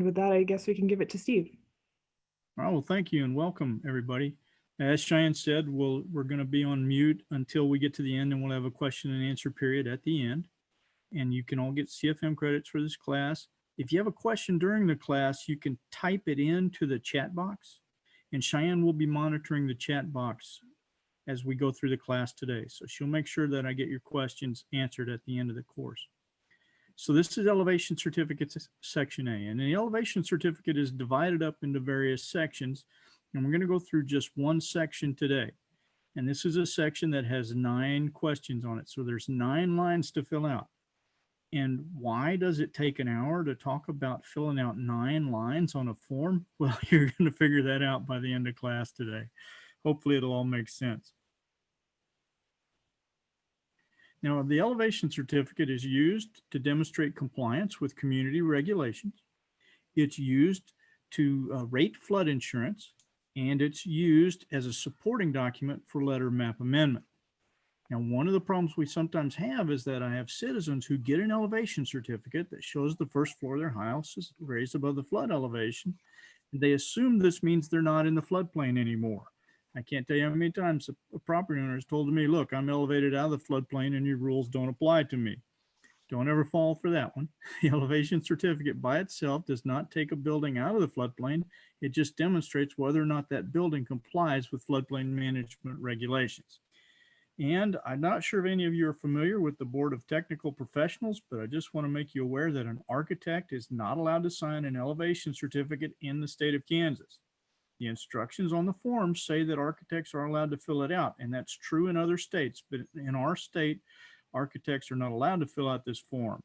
And with that, I guess we can give it to Steve. All right, well, thank you and welcome, everybody. As Cheyenne said, we're going to be on mute until we get to the end, and we'll have a question and answer period at the end. And you can all get CFM credits for this class. If you have a question during the class, you can type it into the chat box, and Cheyenne will be monitoring the chat box as we go through the class today. So she'll make sure that I get your questions answered at the end of the course. So this is elevation certificates section A, and the elevation certificate is divided up into various sections, and we're going to go through just one section today. And this is a section that has 9 questions on it. So there's 9 lines to fill out. And why does it take an hour to talk about filling out 9 lines on a form? Well, you're going to figure that out by the end of class today. Hopefully it'll all make sense. Now, the elevation certificate is used to demonstrate compliance with community regulations. It's used to rate flood insurance, and it's used as a supporting document for letter map amendment. Now, one of the problems we sometimes have is that I have citizens who get an elevation certificate that shows the first floor of their house is raised above the flood elevation. And they assume this means they're not in the floodplain anymore. I can't tell you how many times a property owner has told me, look, I'm elevated out of the floodplain and your rules don't apply to me. Don't ever fall for that one. The elevation certificate by itself does not take a building out of the floodplain. It just demonstrates whether or not that building complies with floodplain management regulations. And I'm not sure if any of you are familiar with the Board of Technical Professionals, but I just want to make you aware that an architect is not allowed to sign an elevation certificate in the state of Kansas. The instructions on the form say that architects are allowed to fill it out, and that's true in other states, but in our state, architects are not allowed to fill out this form.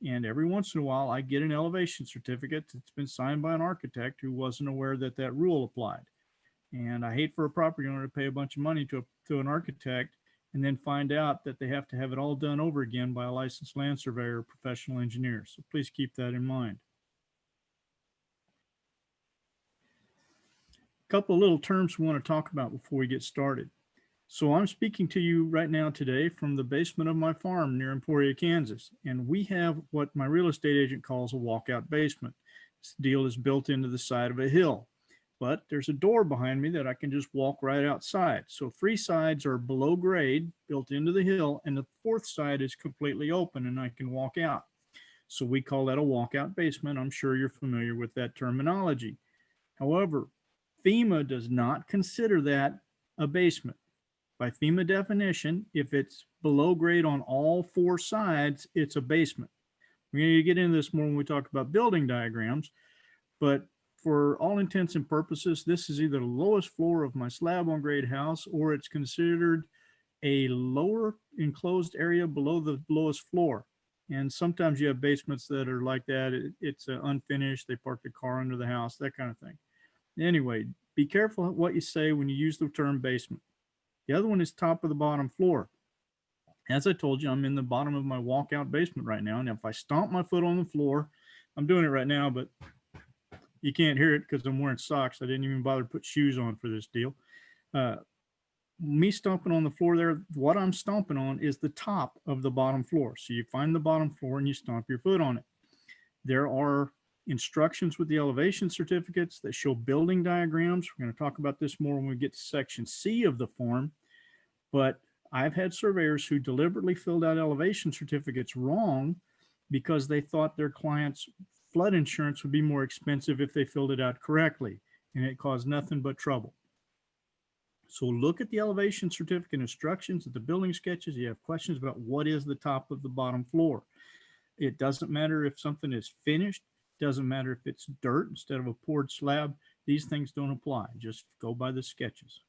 And every once in a while, I get an elevation certificate that's been signed by an architect who wasn't aware that that rule applied. And I hate for a property owner to pay a bunch of money to an architect and then find out that they have to have it all done over again by a licensed land surveyor or professional engineer. So please keep that in mind. A couple of little terms we want to talk about before we get started. So I'm speaking to you right now today from the basement of my farm near Emporia, Kansas. And we have what my real estate agent calls a walkout basement. This deal is built into the side of a hill, but there's a door behind me that I can just walk right outside. So 3 sides are below grade built into the hill, and the 4th side is completely open and I can walk out. So we call that a walkout basement. I'm sure you're familiar with that terminology. However, FEMA does not consider that a basement. By FEMA definition, if it's below grade on all 4 sides, it's a basement. We're going to get into this more when we talk about building diagrams, but for all intents and purposes, this is either the lowest floor of my slab on grade house, or it's considered a lower enclosed area below the lowest floor. And sometimes you have basements that are like that. It's unfinished. They park the car under the house, that kind of thing. Anyway, be careful what you say when you use the term basement. The other one is top of the bottom floor. As I told you, I'm in the bottom of my walkout basement right now. And if I stomp my foot on the floor, I'm doing it right now, but you can't hear it because I'm wearing socks. I didn't even bother to put shoes on for this deal. Me stomping on the floor there, what I'm stomping on is the top of the bottom floor. So you find the bottom floor and you stomp your foot on it. There are instructions with the elevation certificates that show building diagrams. We're going to talk about this more when we get to section C of the form. But I've had surveyors who deliberately filled out elevation certificates wrong because they thought their clients' flood insurance would be more expensive if they filled it out correctly, and it caused nothing but trouble. So look at the elevation certificate instructions at the building sketches. You have questions about what is the top of the bottom floor. It doesn't matter if something is finished. Doesn't matter if it's dirt instead of a poured slab. These things don't apply. Just go by the sketches.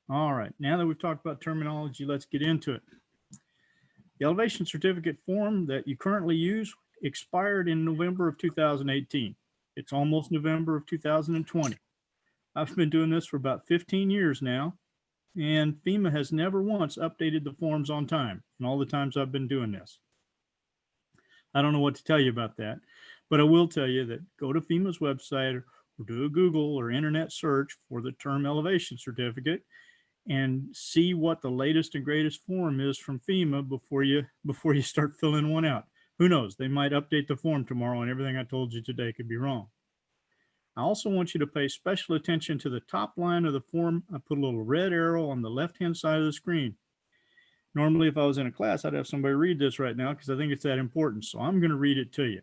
All right, now that we've talked about terminology, let's get into it. The elevation certificate form that you currently use expired in November of 2018. It's almost November of 2020. I've been doing this for about 15 years now, and FEMA has never once updated the forms on time in all the times I've been doing this. I don't know what to tell you about that, but I will tell you that go to FEMA's website or do a Google or internet search for the term elevation certificate and see what the latest and greatest form is from FEMA before you start filling one out. Who knows? They might update the form tomorrow and everything I told you today could be wrong. I also want you to pay special attention to the top line of the form. I put a little red arrow on the left-hand side of the screen. Normally, if I was in a class, I'd have somebody read this right now because I think it's that important. So I'm going to read it to you.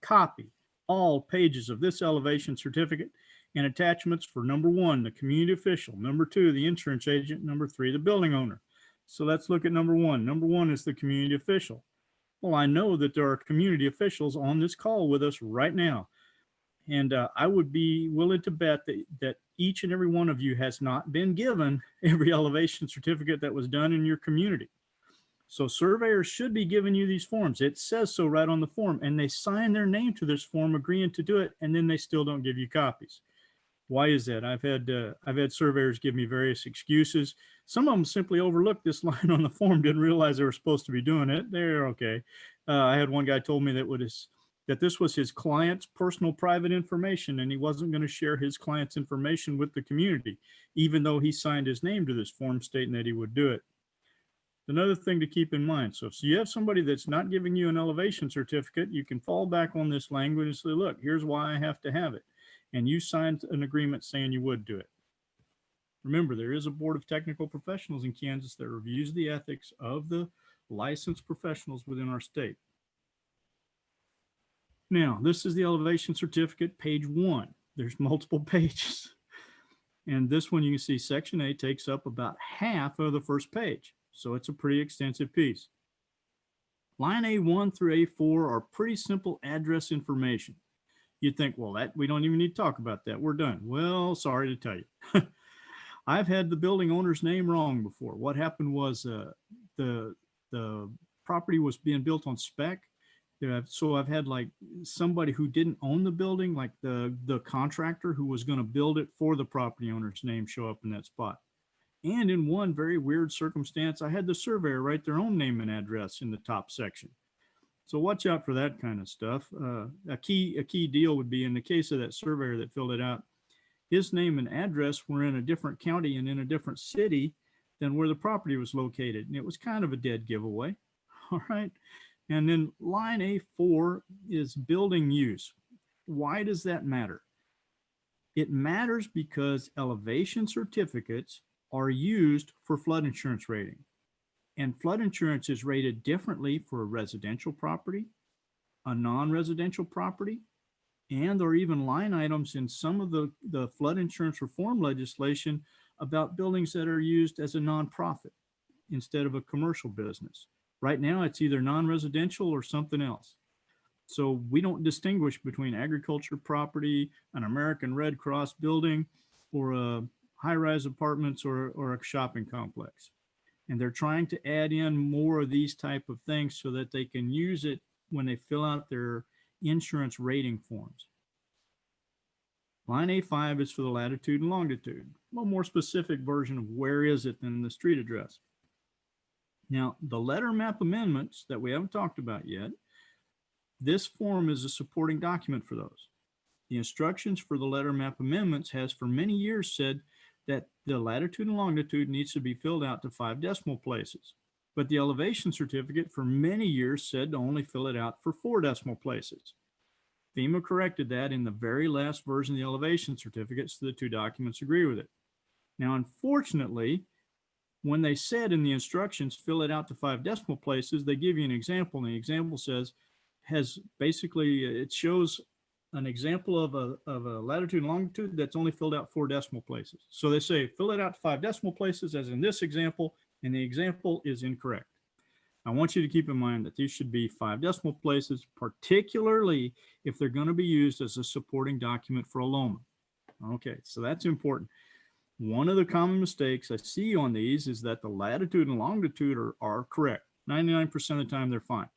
Copy all pages of this elevation certificate and attachments for number 1, the community official, number 2, the insurance agent, number 3, the building owner. So let's look at number 1. Number 1 is the community official. Well, I know that there are community officials on this call with us right now. And I would be willing to bet that each and every one of you has not been given every elevation certificate that was done in your community. So surveyors should be giving you these forms. It says so right on the form, and they sign their name to this form agreeing to do it, and then they still don't give you copies. Why is that? I've had surveyors give me various excuses. Some of them simply overlooked this line on the form, didn't realize they were supposed to be doing it. They're okay. I had one guy told me that this was his client's personal private information, and he wasn't going to share his client's information with the community, even though he signed his name to this form stating that he would do it. Another thing to keep in mind, so if you have somebody that's not giving you an elevation certificate, you can fall back on this language and say, look, here's why I have to have it. And you signed an agreement saying you would do it. Remember, there is a board of technical professionals in Kansas that reviews the ethics of the licensed professionals within our state. Now, this is the elevation certificate, page 1. There's multiple pages. And this one, you can see section A takes up about half of the first page. So it's a pretty extensive piece. Line A1 through A4 are pretty simple address information. You'd think, well, we don't even need to talk about that. We're done. Well, sorry to tell you. I've had the building owner's name wrong before. What happened was the property was being built on spec. So I've had like somebody who didn't own the building, like the contractor who was going to build it for the property owner's name, show up in that spot. And in one very weird circumstance, I had the surveyor write their own name and address in the top section. So watch out for that kind of stuff. A key deal would be in the case of that surveyor that filled it out, his name and address were in a different county and in a different city than where the property was located. And it was kind of a dead giveaway. All right. And then line A4 is building use. Why does that matter? It matters because elevation certificates are used for flood insurance rating. And flood insurance is rated differently for a residential property, a non-residential property, and there are even line items in some of the flood insurance reform legislation about buildings that are used as a nonprofit instead of a commercial business. Right now, it's either non-residential or something else. So we don't distinguish between agriculture property, an American Red Cross building, or a high-rise apartments or a shopping complex. And they're trying to add in more of these type of things so that they can use it when they fill out their insurance rating forms. Line A5 is for the latitude and longitude, a little more specific version of where is it than the street address. Now, the letter map amendments that we haven't talked about yet, this form is a supporting document for those. The instructions for the letter map amendments has for many years said that the latitude and longitude needs to be filled out to 5 decimal places. But the elevation certificate for many years said to only fill it out for 4 decimal places. FEMA corrected that in the very last version of the elevation certificate, so the 2 documents agree with it. Now, unfortunately, when they said in the instructions, fill it out to 5 decimal places, they give you an example, and the example says, it shows an example of a latitude and longitude that's only filled out 4 decimal places. So they say, fill it out to 5 decimal places, as in this example, and the example is incorrect. I want you to keep in mind that these should be 5 decimal places, particularly if they're going to be used as a supporting document for a LOMA. Okay, so that's important. One of the common mistakes I see on these is that the latitude and longitude are correct. 99% of the time, they're fine.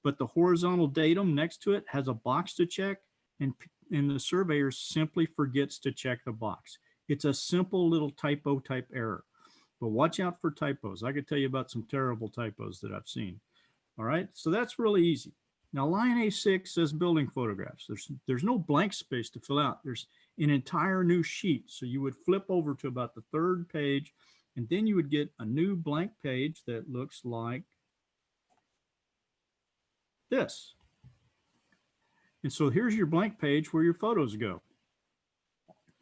But the horizontal datum next to it has a box to check, and the surveyor simply forgets to check the box. It's a simple little typo type error. But watch out for typos. I could tell you about some terrible typos that I've seen. All right, so that's really easy. Now, line A6 says building photographs. There's no blank space to fill out. There's an entire new sheet. So you would flip over to about the 3rd page, and then you would get a new blank page that looks like this. And so here's your blank page where your photos go.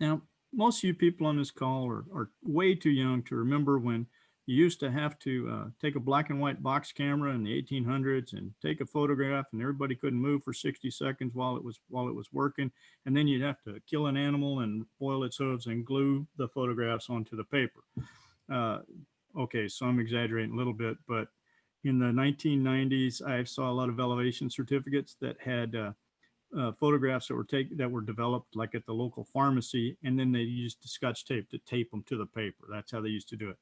Now, most of you people on this call are way too young to remember when you used to have to take a black and white box camera in the 1800s and take a photograph, and everybody couldn't move for 60 seconds while it was working, and then you'd have to kill an animal and boil its hooves and glue the photographs onto the paper. Okay, so I'm exaggerating a little bit, but in the 1990s, I saw a lot of elevation certificates that had photographs that were developed like at the local pharmacy, and then they used Scotch tape to tape them to the paper. That's how they used to do it.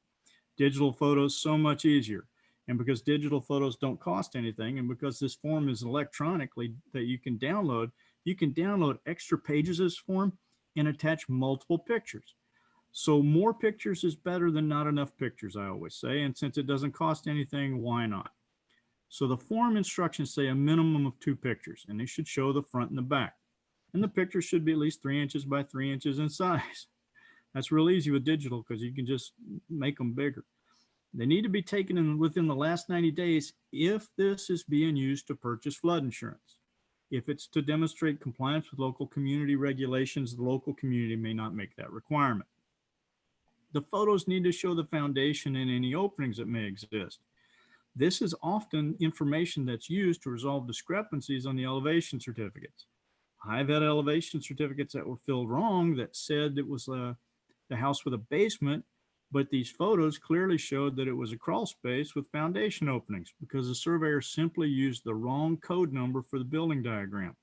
Digital photos, so much easier. And because digital photos don't cost anything, and because this form is electronically that you can download extra pages of this form and attach multiple pictures. So more pictures is better than not enough pictures, I always say. And since it doesn't cost anything, why not? So the form instructions say a minimum of 2 pictures, and they should show the front and the back. And the picture should be at least 3 inches by 3 inches in size. That's real easy with digital because you can just make them bigger. They need to be taken within the last 90 days if this is being used to purchase flood insurance. If it's to demonstrate compliance with local community regulations, the local community may not make that requirement. The photos need to show the foundation and any openings that may exist. This is often information that's used to resolve discrepancies on the elevation certificates. I've had elevation certificates that were filled wrong that said it was the house with a basement, but these photos clearly showed that it was a crawl space with foundation openings because the surveyor simply used the wrong code number for the building diagram.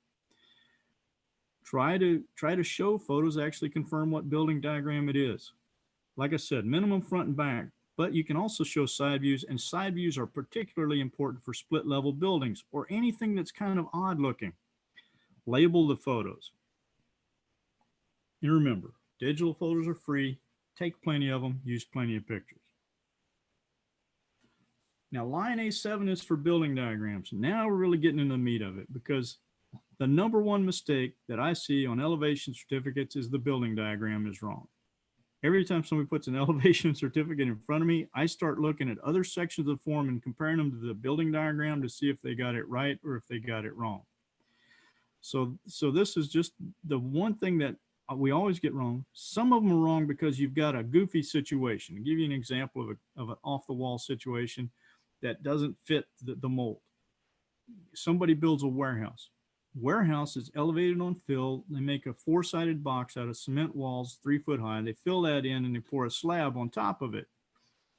Try to show photos actually confirm what building diagram it is. Like I said, minimum front and back, but you can also show side views, and side views are particularly important for split level buildings or anything that's kind of odd looking. Label the photos. And remember, digital photos are free. Take plenty of them, use plenty of pictures. Now, line A7 is for building diagrams. Now we're really getting into the meat of it, because the number one mistake that I see on elevation certificates is the building diagram is wrong. Every time somebody puts an elevation certificate in front of me, I start looking at other sections of the form and comparing them to the building diagram to see if they got it right or if they got it wrong. So this is just the one thing that we always get wrong. Some of them are wrong because you've got a goofy situation. I'll give you an example of an off-the-wall situation that doesn't fit the mold. Somebody builds a warehouse. Warehouse is elevated on fill. They make a 4-sided box out of cement walls 3 foot high. They fill that in and they pour a slab on top of it.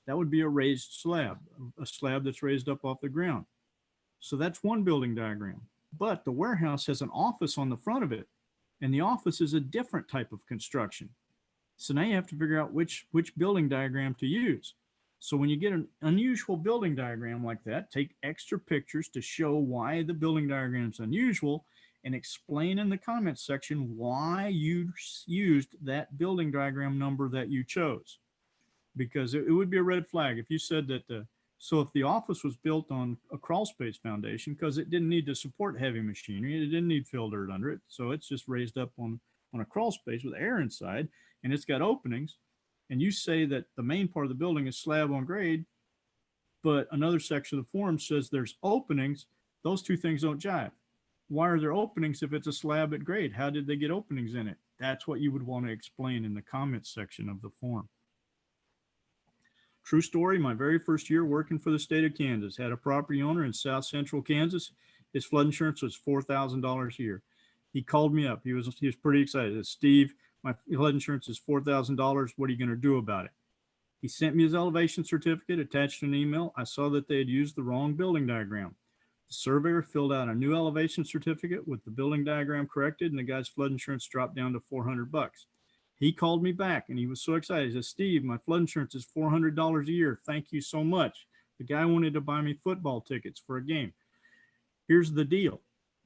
That would be a raised slab, a slab that's raised up off the ground. So that's one building diagram. But the warehouse has an office on the front of it, and the office is a different type of construction. So now you have to figure out which building diagram to use. So when you get an unusual building diagram like that, take extra pictures to show why the building diagram is unusual, and explain in the comments section why you used that building diagram number that you chose. Because it would be a red flag if you said that so if the office was built on a Crawlspace foundation because it didn't need to support heavy machinery, it didn't need fill dirt under it, so it's just raised up on a Crawlspace with air inside, and it's got openings, and you say that the main part of the building is slab on grade, but another section of the form says there's openings, those two things don't jive. Why are there openings if it's a slab at grade? How did they get openings in it? That's what you would want to explain in the comments section of the form. True story, my very first year working for the state of Kansas, had a property owner in South Central Kansas. His flood insurance was $4,000 a year. He called me up. He was pretty excited. He said, Steve, my flood insurance is $4,000. What are you going to do about it? He sent me his elevation certificate attached to an email. I saw that they had used the wrong building diagram. The surveyor filled out a new elevation certificate with the building diagram corrected, and the guy's flood insurance dropped down to $400. He called me back and he was so excited. He said, Steve, my flood insurance is $400 a year. Thank you so much. The guy wanted to buy me football tickets for a game. Here's the deal.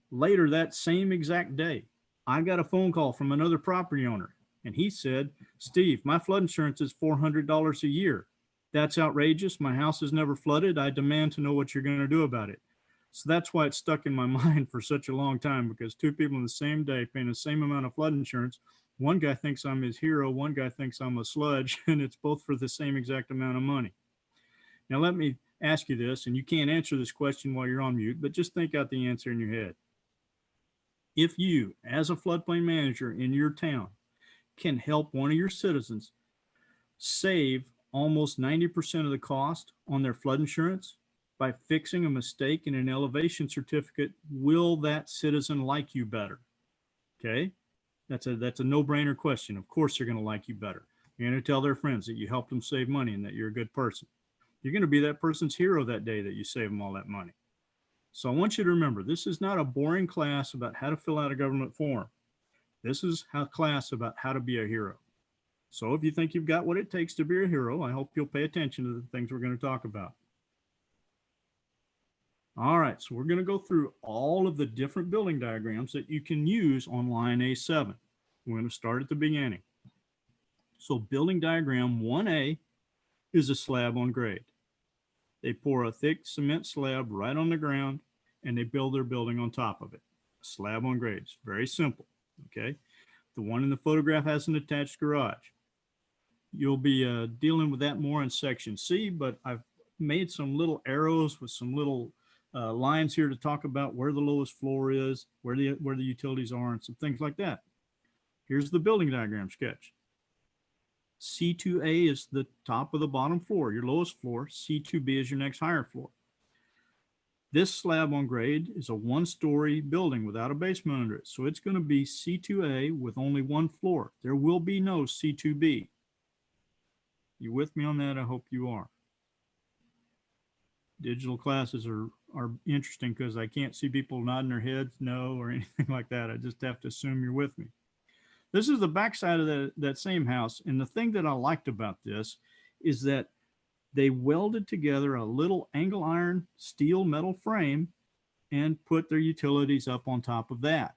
Later that same exact day, I got a phone call from another property owner, and he said, Steve, my flood insurance is $400 a year. That's outrageous. My house is never flooded. I demand to know what you're going to do about it. So that's why it stuck in my mind for such a long time, because two people in the same day paying the same amount of flood insurance. One guy thinks I'm his hero. One guy thinks I'm a sludge, and it's both for the same exact amount of money. Now, let me ask you this, and you can't answer this question while you're on mute, but just think out the answer in your head. If you, as a floodplain manager in your town, can help one of your citizens save almost 90% of the cost on their flood insurance by fixing a mistake in an elevation certificate, will that citizen like you better? Okay, that's a no-brainer question. Of course they're going to like you better. You're going to tell their friends that you helped them save money and that you're a good person. You're going to be that person's hero that day that you save them all that money. So I want you to remember, this is not a boring class about how to fill out a government form. This is a class about how to be a hero. So if you think you've got what it takes to be a hero, I hope you'll pay attention to the things we're going to talk about. All right, so we're going to go through all of the different building diagrams that you can use on line A7. We're going to start at the beginning. So building diagram 1A is a slab on grade. They pour a thick cement slab right on the ground and they build their building on top of it. A slab on grade. It's very simple, okay? The one in the photograph has an attached garage. You'll be dealing with that more in section C, but I've made some little arrows with some little lines here to talk about where the lowest floor is, where the utilities are, and some things like that. Here's the building diagram sketch. C2A is the top of the bottom floor, your lowest floor. C2B is your next higher floor. This slab on grade is a one-story building without a basement under it. So it's going to be C2A with only one floor. There will be no C2B. You with me on that? I hope you are. Digital classes are interesting because I can't see people nodding their heads no or anything like that. I just have to assume you're with me. This is the backside of that same house. And the thing that I liked about this is that they welded together a little angle iron steel metal frame and put their utilities up on top of that.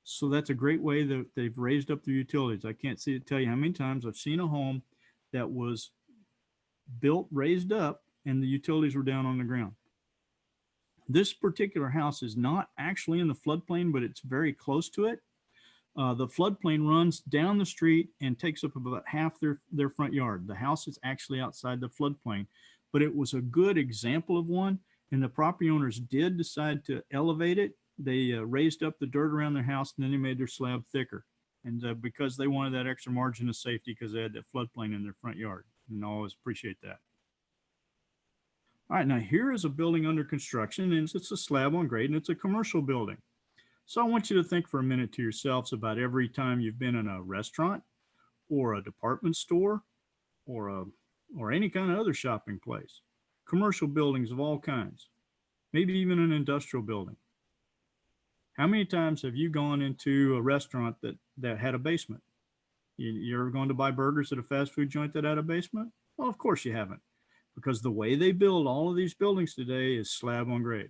So that's a great way that they've raised up their utilities. I can't tell you how many times I've seen a home that was built, raised up, and the utilities were down on the ground. This particular house is not actually in the floodplain, but it's very close to it. The floodplain runs down the street and takes up about half their front yard. The house is actually outside the floodplain, but it was a good example of one. And the property owners did decide to elevate it. They raised up the dirt around their house and then they made their slab thicker. And because they wanted that extra margin of safety because they had that floodplain in their front yard. And I always appreciate that. All right, now here is a building under construction, and it's a slab on grade, and it's a commercial building. So I want you to think for a minute to yourselves about every time you've been in a restaurant or a department store or any kind of other shopping place. Commercial buildings of all kinds, maybe even an industrial building. How many times have you gone into a restaurant that had a basement? You ever gone to buy burgers at a fast food joint that had a basement? Well, of course you haven't, because the way they build all of these buildings today is slab on grade.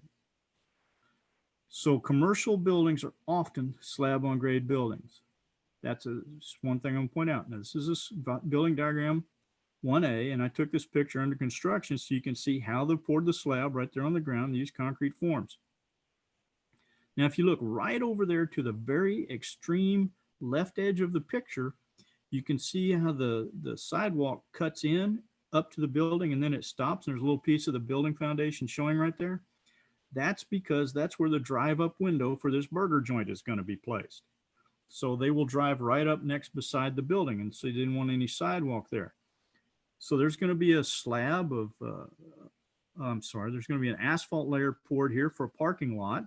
So commercial buildings are often slab on grade buildings. That's one thing I'm going to point out. Now, this is a building diagram 1A, and I took this picture under construction so you can see how they poured the slab right there on the ground and used concrete forms. Now, if you look right over there to the very extreme left edge of the picture, you can see how the sidewalk cuts in up to the building and then it stops. And there's a little piece of the building foundation showing right there. That's because that's where the drive-up window for this burger joint is going to be placed. So they will drive right up next beside the building, and so you didn't want any sidewalk there. So there's going to be a slab of, there's going to be an asphalt layer poured here for a parking lot.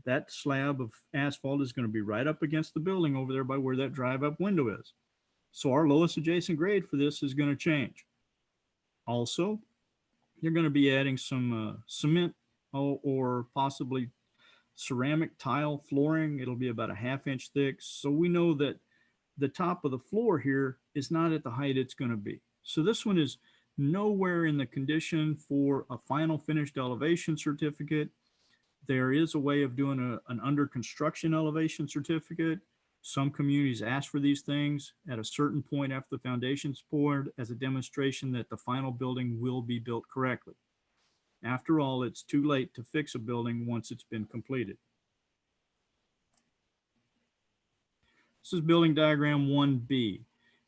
That slab of asphalt is going to be right up against the building over there by where that drive-up window is. So our lowest adjacent grade for this is going to change. Also, you're going to be adding some cement or possibly ceramic tile flooring. It'll be about a 1/2 inch thick. So we know that the top of the floor here is not at the height it's going to be. So this one is nowhere in the condition for a final finished elevation certificate. There is a way of doing an under construction elevation certificate. Some communities ask for these things at a certain point after the foundation's poured as a demonstration that the final building will be built correctly. After all, it's too late to fix a building once it's been completed. This is building diagram 1B.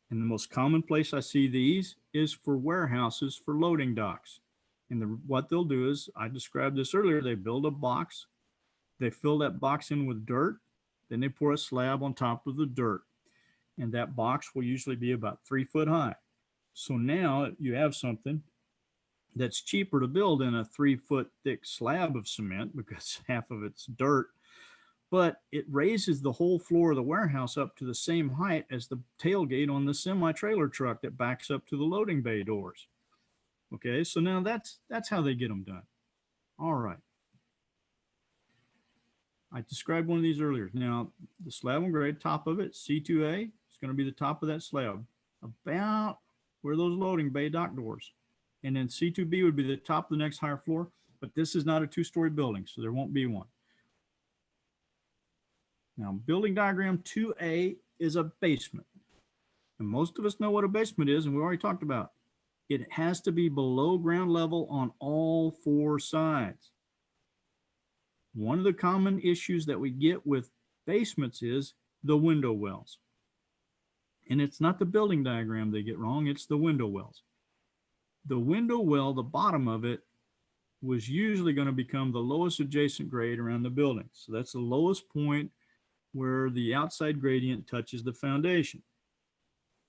And the most common place I see these is for warehouses for loading docks. And what they'll do is, I described this earlier, they build a box, they fill that box in with dirt, then they pour a slab on top of the dirt. and that box will usually be about 3 foot high. So now you have something that's cheaper to build than a 3 foot thick slab of cement because half of it's dirt, but it raises the whole floor of the warehouse up to the same height as the tailgate on the semi-trailer truck that backs up to the loading bay doors. Okay, so now that's how they get them done. All right. I described one of these earlier. Now, the slab and grade, top of it, C2A, is going to be the top of that slab, about where those loading bay dock doors. And then C2B would be the top of the next higher floor, but this is not a two-story building, so there won't be one. Now, building diagram 2A is a basement. And most of us know what a basement is, and we already talked about it. It has to be below ground level on all 4 sides. One of the common issues that we get with basements is the window wells. And it's not the building diagram they get wrong, it's the window wells. The window well, the bottom of it, was usually going to become the lowest adjacent grade around the building. So that's the lowest point where the outside gradient touches the foundation.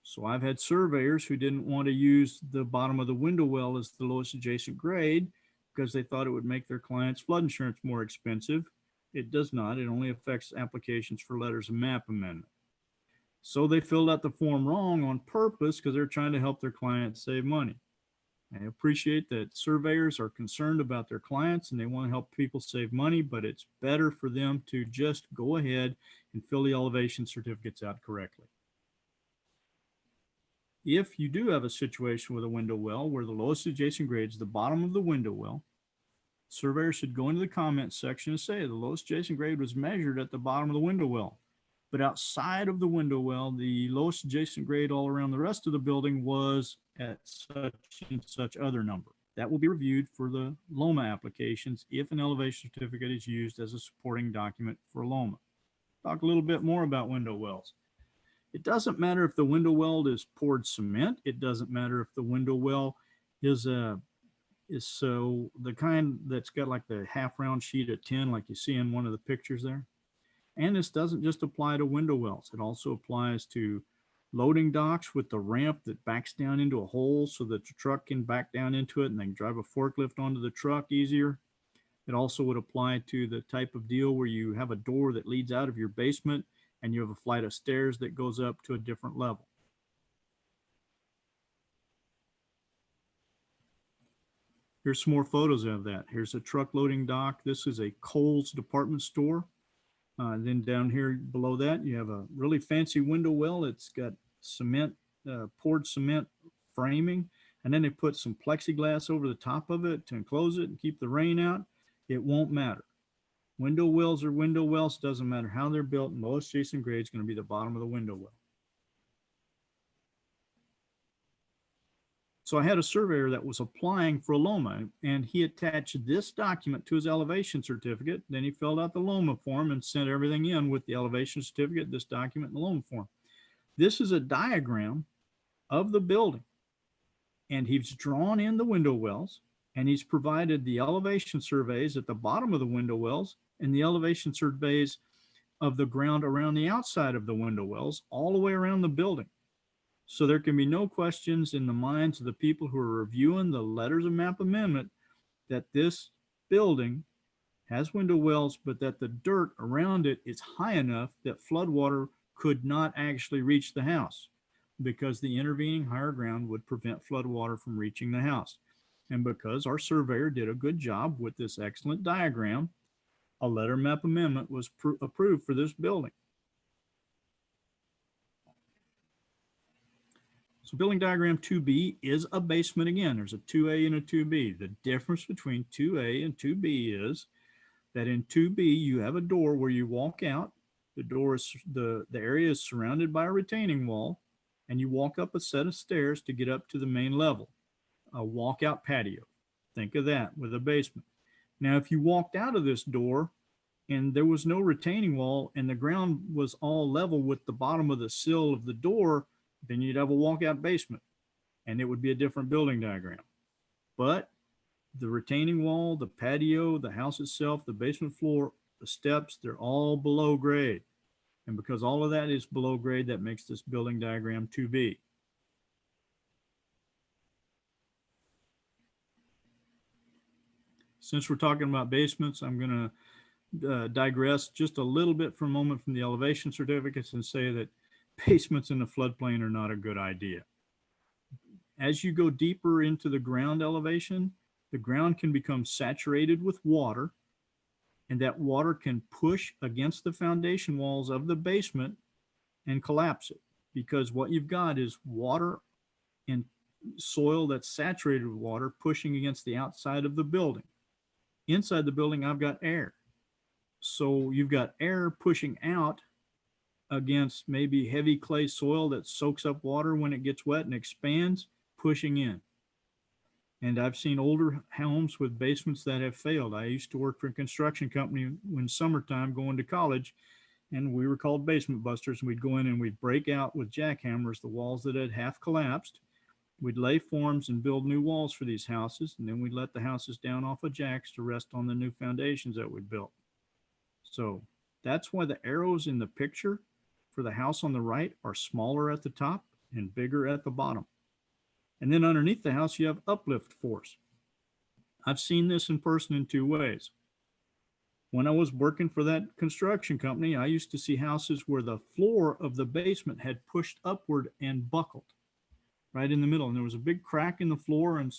So I've had surveyors who didn't want to use the bottom of the window well as the lowest adjacent grade because they thought it would make their clients' flood insurance more expensive. It does not. It only affects applications for letters of map amendment. So they filled out the form wrong on purpose because they're trying to help their clients save money. I appreciate that surveyors are concerned about their clients and they want to help people save money, but it's better for them to just go ahead and fill the elevation certificates out correctly. If you do have a situation with a window well where the lowest adjacent grade is the bottom of the window well, surveyor should go into the comments section and say the lowest adjacent grade was measured at the bottom of the window well. But outside of the window well, the lowest adjacent grade all around the rest of the building was at such and such other number. That will be reviewed for the LOMA applications if an elevation certificate is used as a supporting document for LOMA. Talk a little bit more about window wells. It doesn't matter if the window well is poured cement. It doesn't matter if the window well is the kind that's got like the half round sheet of tin like you see in one of the pictures there. And this doesn't just apply to window wells. It also applies to loading docks with the ramp that backs down into a hole so that the truck can back down into it and they can drive a forklift onto the truck easier. It also would apply to the type of deal where you have a door that leads out of your basement and you have a flight of stairs that goes up to a different level. Here's some more photos of that. Here's a truck loading dock. This is a Kohl's department store. Then down here below that, you have a really fancy window well. It's got cement, poured cement framing, and then they put some plexiglass over the top of it to enclose it and keep the rain out. It won't matter. Window wells are window wells. Doesn't matter how they're built. Lowest adjacent grade is going to be the bottom of the window well. So I had a surveyor that was applying for a LOMA, and he attached this document to his elevation certificate. Then he filled out the LOMA form and sent everything in with the elevation certificate, this document, and the LOMA form. This is a diagram of the building, and he's drawn in the window wells, and he's provided the elevation surveys at the bottom of the window wells and the elevation surveys of the ground around the outside of the window wells all the way around the building. So there can be no questions in the minds of the people who are reviewing the letters of map amendment that this building has window wells, but that the dirt around it is high enough that floodwater could not actually reach the house because the intervening higher ground would prevent floodwater from reaching the house. And because our surveyor did a good job with this excellent diagram, a letter map amendment was approved for this building. So building diagram 2B is a basement again. There's a 2A and a 2B. The difference between 2A and 2B is that in 2B, you have a door where you walk out. The door is, the area is surrounded by a retaining wall, and you walk up a set of stairs to get up to the main level, a walkout patio. Think of that with a basement. Now, if you walked out of this door and there was no retaining wall and the ground was all level with the bottom of the sill of the door, then you'd have a walkout basement and it would be a different building diagram. But the retaining wall, the patio, the house itself, the basement floor, the steps, they're all below grade. And because all of that is below grade, that makes this building diagram 2B. Since we're talking about basements, I'm going to digress just a little bit for a moment from the elevation certificates and say that basements in the floodplain are not a good idea. As you go deeper into the ground elevation, the ground can become saturated with water, and that water can push against the foundation walls of the basement and collapse it, because what you've got is water and soil that's saturated with water pushing against the outside of the building. Inside the building, I've got air. So you've got air pushing out against maybe heavy clay soil that soaks up water when it gets wet and expands, pushing in. And I've seen older homes with basements that have failed. I used to work for a construction company when summertime going to college, and we were called basement busters. And we'd go in and we'd break out with jackhammers the walls that had half collapsed. We'd lay forms and build new walls for these houses, and then we'd let the houses down off of jacks to rest on the new foundations that we'd built. So that's why the arrows in the picture for the house on the right are smaller at the top and bigger at the bottom. And then underneath the house, you have uplift force. I've seen this in person in two ways. When I was working for that construction company, I used to see houses where the floor of the basement had pushed upward and buckled right in the middle. And there was a big crack in the floor, and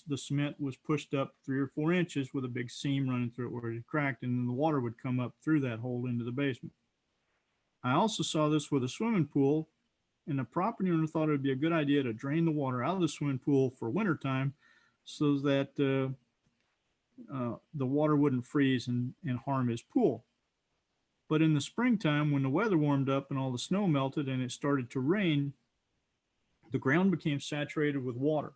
the cement was pushed up 3 or 4 inches with a big seam running through it where it cracked, and then the water would come up through that hole into the basement. I also saw this with a swimming pool, and the property owner thought it would be a good idea to drain the water out of the swimming pool for wintertime so that the water wouldn't freeze and harm his pool. But in the springtime, when the weather warmed up and all the snow melted and it started to rain, the ground became saturated with water.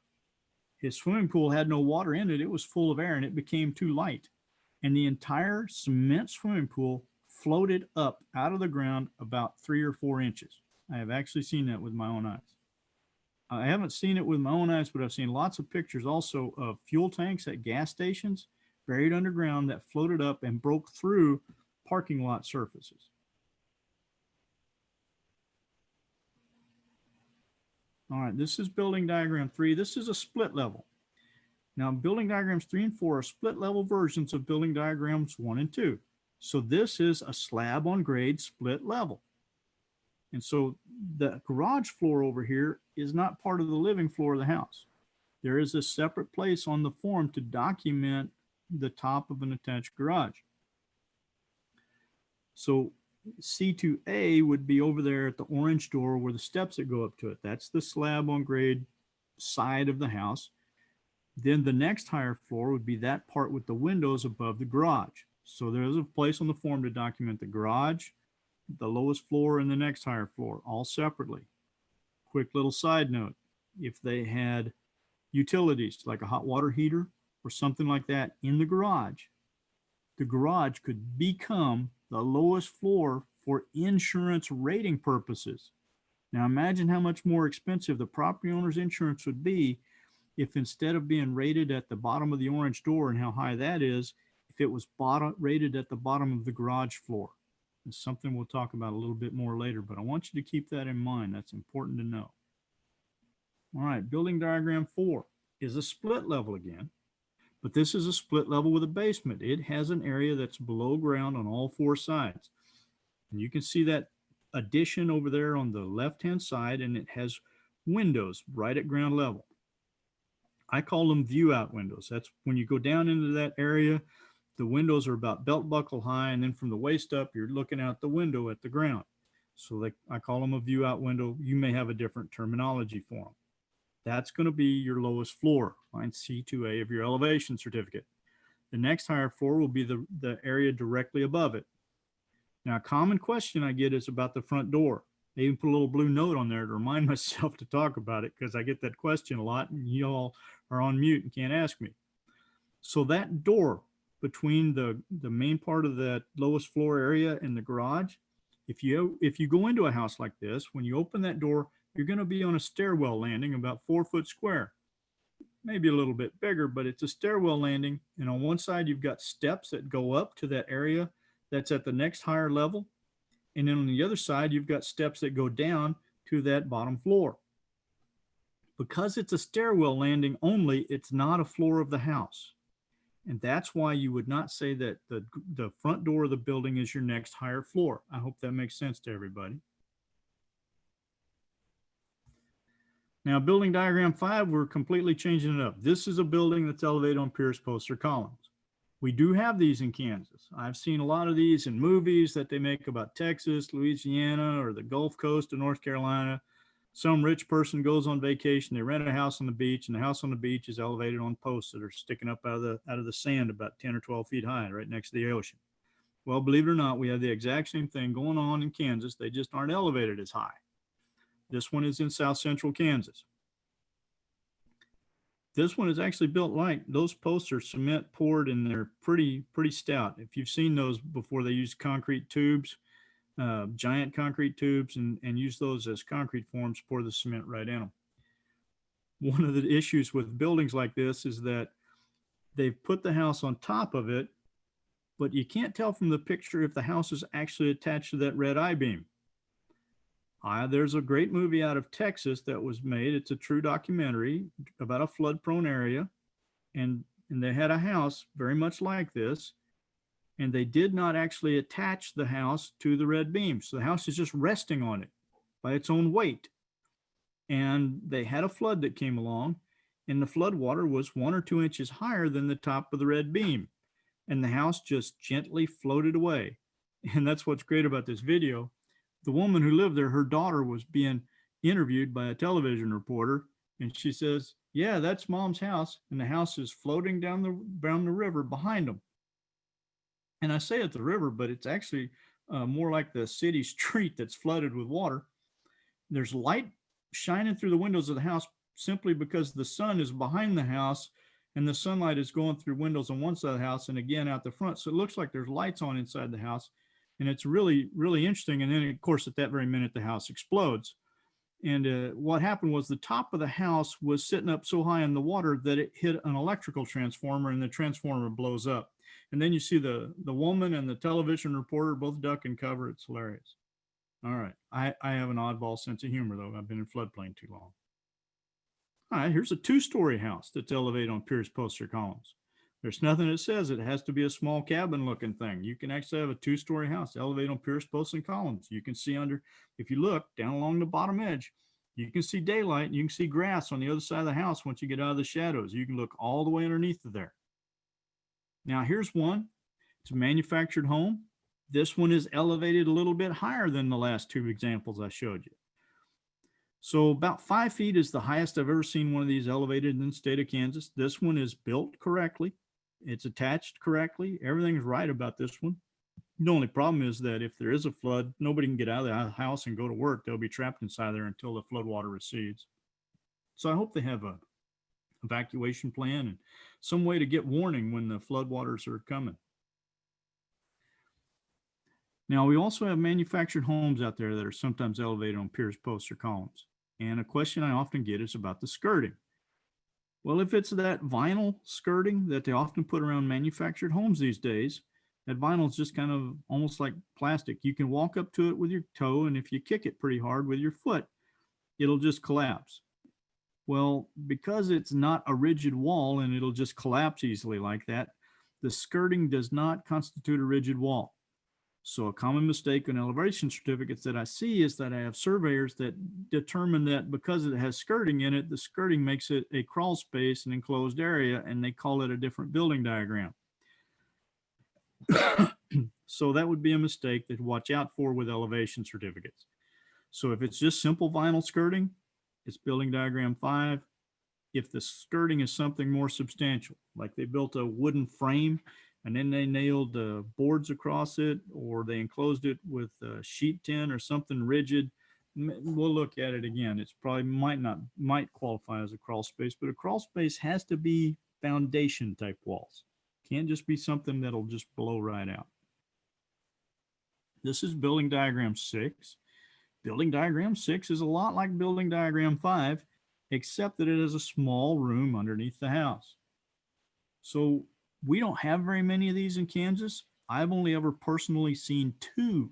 His swimming pool had no water in it. It was full of air, and it became too light. And the entire cement swimming pool floated up out of the ground about 3 or 4 inches. I have actually seen that with my own eyes. I haven't seen it with my own eyes, but I've seen lots of pictures also of fuel tanks at gas stations buried underground that floated up and broke through parking lot surfaces. All right, this is building diagram 3. This is a split level. Now, building diagrams 3 and 4 are split level versions of building diagrams 1 and 2. So this is a slab on grade split level. And so the garage floor over here is not part of the living floor of the house. There is a separate place on the form to document the top of an attached garage. So C2A would be over there at the orange door where the steps that go up to it. That's the slab on grade side of the house. Then the next higher floor would be that part with the windows above the garage. So there's a place on the form to document the garage, the lowest floor, and the next higher floor, all separately. Quick little side note, if they had utilities like a hot water heater or something like that in the garage could become the lowest floor for insurance rating purposes. Now imagine how much more expensive the property owner's insurance would be if, instead of being rated at the bottom of the orange door and how high that is, if it was rated at the bottom of the garage floor. It's something we'll talk about a little bit more later, but I want you to keep that in mind. That's important to know. All right, building diagram 4 is a split level again, but this is a split level with a basement. It has an area that's below ground on all 4 sides. And you can see that addition over there on the left-hand side, and it has windows right at ground level. I call them view out windows. That's when you go down into that area, the windows are about belt buckle high, and then from the waist up, you're looking out the window at the ground. So I call them a view out window. You may have a different terminology for them. That's going to be your lowest floor, line C2A of your elevation certificate. The next higher floor will be the area directly above it. Now, a common question I get is about the front door. I even put a little blue note on there to remind myself to talk about it because I get that question a lot and you all are on mute and can't ask me. So that door between the main part of that lowest floor area and the garage, if you go into a house like this, when you open that door, you're going to be on a stairwell landing about 4 foot square, maybe a little bit bigger, but it's a stairwell landing. And on one side, you've got steps that go up to that area that's at the next higher level. And then on the other side, you've got steps that go down to that bottom floor. Because it's a stairwell landing only, it's not a floor of the house. And that's why you would not say that the front door of the building is your next higher floor. I hope that makes sense to everybody. Now, building diagram 5, we're completely changing it up. This is a building that's elevated on piers, posts, or columns. We do have these in Kansas. I've seen a lot of these in movies that they make about Texas, Louisiana, or the Gulf Coast of North Carolina. Some rich person goes on vacation, they rent a house on the beach, and the house on the beach is elevated on posts that are sticking up out of the sand about 10 or 12 feet high right next to the ocean. Well, believe it or not, we have the exact same thing going on in Kansas. They just aren't elevated as high. This one is in south central Kansas. This one is actually built like those posts are cement poured and they're pretty stout. If you've seen those before, they use concrete tubes, giant concrete tubes, and use those as concrete forms, pour the cement right in them. One of the issues with buildings like this is that they've put the house on top of it, but you can't tell from the picture if the house is actually attached to that red I-beam. There's a great movie out of Texas that was made. It's a true documentary about a flood-prone area, and they had a house very much like this, and they did not actually attach the house to the red beam. So the house is just resting on it by its own weight. And they had a flood that came along, and the flood water was 1 or 2 inches higher than the top of the red beam, and the house just gently floated away. And that's what's great about this video. The woman who lived there, her daughter was being interviewed by a television reporter, and she says, yeah, that's mom's house, and the house is floating down the river behind them. And I say it's the river, but it's actually more like the city street that's flooded with water. There's light shining through the windows of the house simply because the sun is behind the house, and the sunlight is going through windows on one side of the house and again out the front. So it looks like there's lights on inside the house. And it's really interesting. And then, of course, at that very minute, the house explodes. And what happened was the top of the house was sitting up so high in the water that it hit an electrical transformer, and the transformer blows up. And then you see the woman and the television reporter both duck and cover. It's hilarious. All right. I have an oddball sense of humor, though. I've been in floodplain too long. All right. Here's a 2-story house that's elevated on piers, posts, or columns. There's nothing that says it has to be a small cabin looking thing. You can actually have a 2-story house elevated on piers, posts, and columns. You can see under, if you look down along the bottom edge, you can see daylight and you can see grass on the other side of the house once you get out of the shadows. You can look all the way underneath of there. Now here's one. It's a manufactured home. This one is elevated a little bit higher than the last 2 examples I showed you. So about 5 feet is the highest I've ever seen one of these elevated in the state of Kansas. This one is built correctly. It's attached correctly. Everything's right about this one. The only problem is that if there is a flood, nobody can get out of the house and go to work. They'll be trapped inside there until the flood water recedes. So I hope they have a evacuation plan and some way to get warning when the flood waters are coming. Now, we also have manufactured homes out there that are sometimes elevated on piers, posts, or columns. And a question I often get is about the skirting. Well, if it's that vinyl skirting that they often put around manufactured homes these days, that vinyl is just kind of almost like plastic. You can walk up to it with your toe, and if you kick it pretty hard with your foot, it'll just collapse. Well, because it's not a rigid wall and it'll just collapse easily like that, the skirting does not constitute a rigid wall. So a common mistake on elevation certificates that I see is that I have surveyors that determine that because it has skirting in it, the skirting makes it a crawl space, an enclosed area, and they call it a different building diagram. So that would be a mistake to watch out for with elevation certificates. So if it's just simple vinyl skirting, it's building diagram 5. If the skirting is something more substantial, like they built a wooden frame and then they nailed boards across it, or they enclosed it with sheet tin or something rigid, we'll look at it again. It's probably might qualify as a crawl space, but a crawl space has to be foundation type walls. Can't just be something that'll just blow right out. This is building diagram 6. Building diagram 6 is a lot like building diagram 5, except that it is a small room underneath the house. So we don't have very many of these in Kansas. I've only ever personally seen 2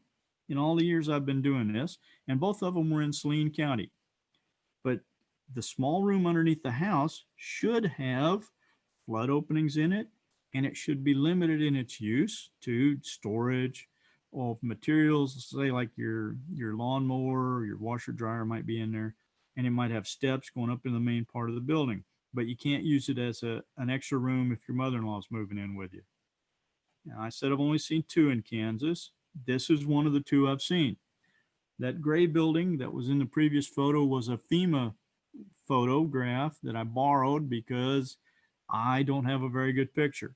in all the years I've been doing this, and both of them were in Salina County. But the small room underneath the house should have flood openings in it, and it should be limited in its use to storage of materials, say like your lawnmower, your washer dryer might be in there, and it might have steps going up in the main part of the building. But you can't use it as an extra room if your mother-in-law is moving in with you. Now, I said I've only seen 2 in Kansas. This is one of the 2 I've seen. That gray building that was in the previous photo was a FEMA photograph that I borrowed because I don't have a very good picture.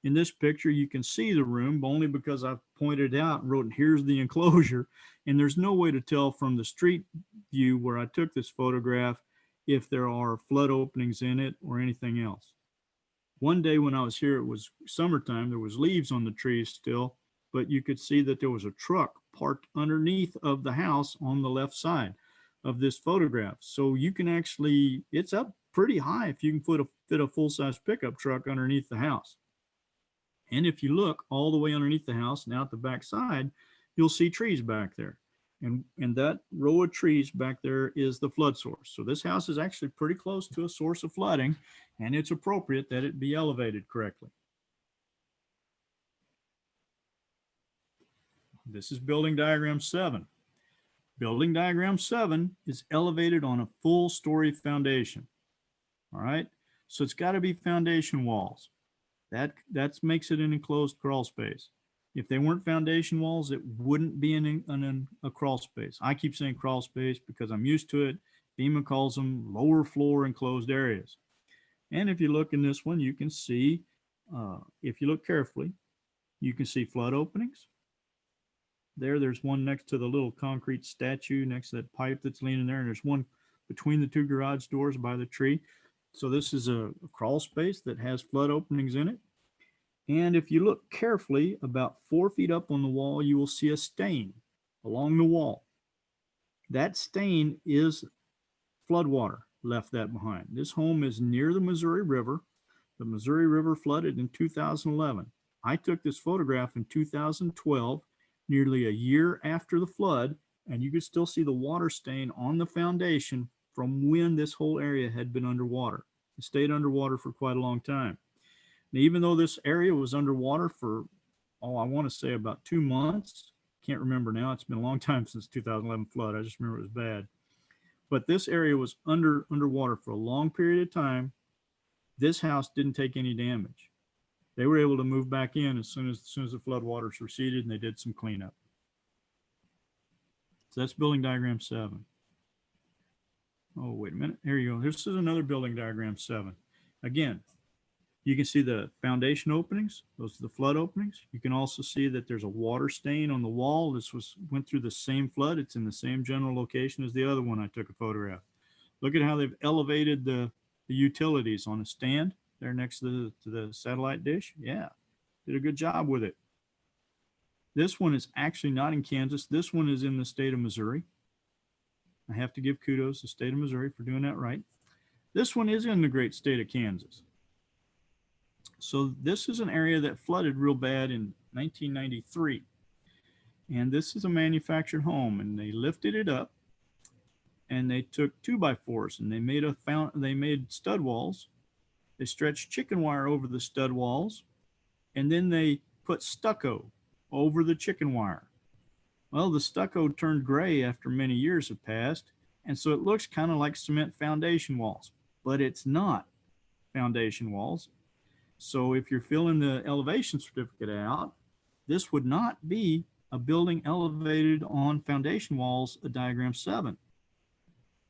In this picture, you can see the room only because I've pointed out and wrote, here's the enclosure. And there's no way to tell from the street view where I took this photograph if there are flood openings in it or anything else. One day when I was here, it was summertime, there was leaves on the trees still, but you could see that there was a truck parked underneath of the house on the left side of this photograph. So you can actually, it's up pretty high if you can fit a full-size pickup truck underneath the house. And if you look all the way underneath the house and out the back side, you'll see trees back there. And that row of trees back there is the flood source. So this house is actually pretty close to a source of flooding, and it's appropriate that it be elevated correctly. This is building diagram 7. Building diagram 7 is elevated on a full story foundation. All right, so it's got to be foundation walls. That makes it an enclosed crawl space. If they weren't foundation walls, it wouldn't be a crawl space. I keep saying crawl space because I'm used to it. FEMA calls them lower floor enclosed areas. And if you look in this one, you can see, if you look carefully, you can see flood openings. There's one next to the little concrete statue next to that pipe that's leaning there. And there's one between the 2 garage doors by the tree. So this is a crawl space that has flood openings in it. And if you look carefully, about 4 feet up on the wall, you will see a stain along the wall. That stain is floodwater left that behind. This home is near the Missouri River. The Missouri River flooded in 2011. I took this photograph in 2012, nearly a year after the flood, and you could still see the water stain on the foundation from when this whole area had been underwater. It stayed underwater for quite a long time. Now, even though this area was underwater for, I want to say about 2 months, can't remember now, it's been a long time since 2011 flood, I just remember it was bad. But this area was underwater for a long period of time. This house didn't take any damage. They were able to move back in as soon as the flood waters receded, and they did some cleanup. So that's building diagram 7. Oh, wait a minute. Here you go. This is another building diagram 7. Again, you can see the foundation openings. Those are the flood openings. You can also see that there's a water stain on the wall. This went through the same flood. It's in the same general location as the other one I took a photograph. Look at how they've elevated the utilities on a stand there next to the satellite dish. Yeah, did a good job with it. This one is actually not in Kansas. This one is in the state of Missouri. I have to give kudos to the state of Missouri for doing that right. This one is in the great state of Kansas. So this is an area that flooded real bad in 1993. And this is a manufactured home, and they lifted it up and they took 2x4s and they made stud walls. They stretched chicken wire over the stud walls, and then they put stucco over the chicken wire. Well, the stucco turned gray after many years have passed, and so it looks kind of like cement foundation walls, but it's not foundation walls. So if you're filling the elevation certificate out, this would not be a building elevated on foundation walls, a diagram 7.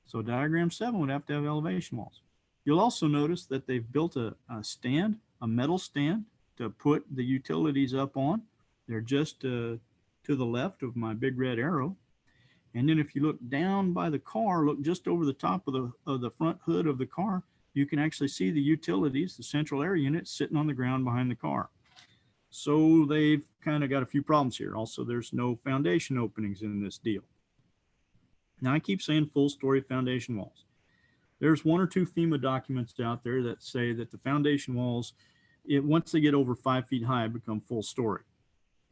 So diagram 7 would have to have elevation walls. You'll also notice that they've built a stand, a metal stand to put the utilities up on. They're just to the left of my big red arrow. And then if you look down by the car, look just over the top of the front hood of the car, you can actually see the utilities, the central air unit sitting on the ground behind the car. So they've kind of got a few problems here. Also, there's no foundation openings in this deal. Now I keep saying full story foundation walls. There's 1 or 2 FEMA documents out there that say that the foundation walls, once they get over 5 feet high, become full story.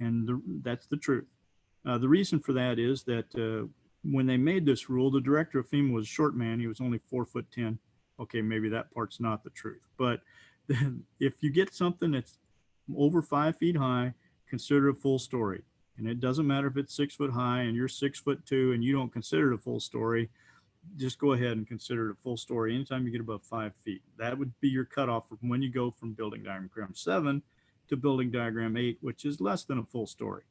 And that's the truth. The reason for that is that when they made this rule, the director of FEMA was a short man. He was only 4'10". Okay, maybe that part's not the truth, but if you get something that's over 5 feet high, consider it a full story. And it doesn't matter if it's 6 foot high and you're 6'2" and you don't consider it a full story, just go ahead and consider it a full story anytime you get above 5 feet. That would be your cutoff from when you go from building diagram 7 to building diagram 8, which is less than a full story.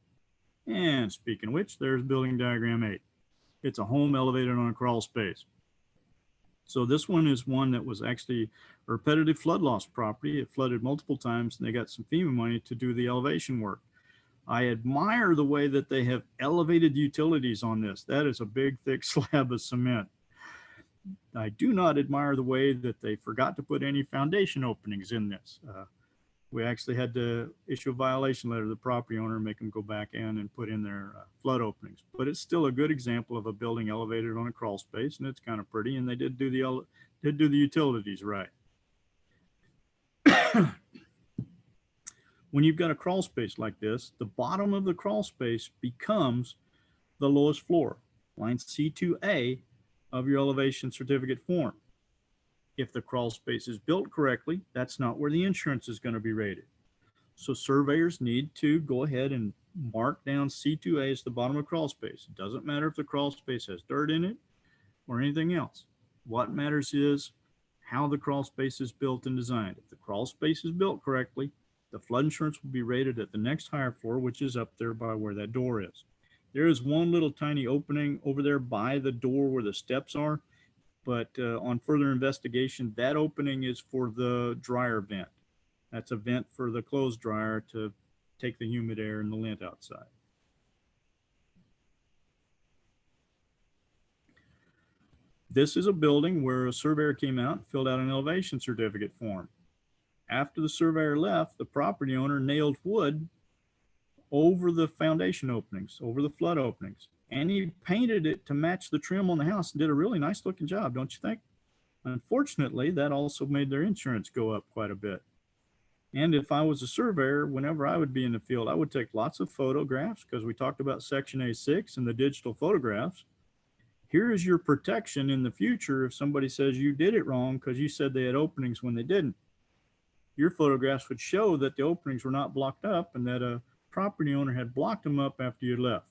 And speaking of which, there's building diagram 8. It's a home elevated on a crawl space. So this one is one that was actually a repetitive flood loss property. It flooded multiple times and they got some FEMA money to do the elevation work. I admire the way that they have elevated utilities on this. That is a big, thick slab of cement. I do not admire the way that they forgot to put any foundation openings in this. We actually had to issue a violation letter to the property owner and make them go back in and put in their flood openings. But it's still a good example of a building elevated on a crawl space, and it's kind of pretty. And they did do the utilities right. When you've got a crawl space like this, the bottom of the crawl space becomes the lowest floor, line C2A of your elevation certificate form. If the crawl space is built correctly, that's not where the insurance is going to be rated. So surveyors need to go ahead and mark down C2A as the bottom of crawl space. It doesn't matter if the crawl space has dirt in it or anything else. What matters is how the crawl space is built and designed. If the crawl space is built correctly, the flood insurance will be rated at the next higher floor, which is up there by where that door is. There is one little tiny opening over there by the door where the steps are, but on further investigation, that opening is for the dryer vent. That's a vent for the clothes dryer to take the humid air and the lint outside. This is a building where a surveyor came out and filled out an elevation certificate form. After the surveyor left, the property owner nailed wood over the foundation openings, over the flood openings, and he painted it to match the trim on the house and did a really nice looking job, don't you think? Unfortunately, that also made their insurance go up quite a bit. And if I was a surveyor, whenever I would be in the field, I would take lots of photographs because we talked about Section A6 and the digital photographs. Here is your protection in the future if somebody says you did it wrong because you said they had openings when they didn't. Your photographs would show that the openings were not blocked up and that a property owner had blocked them up after you left.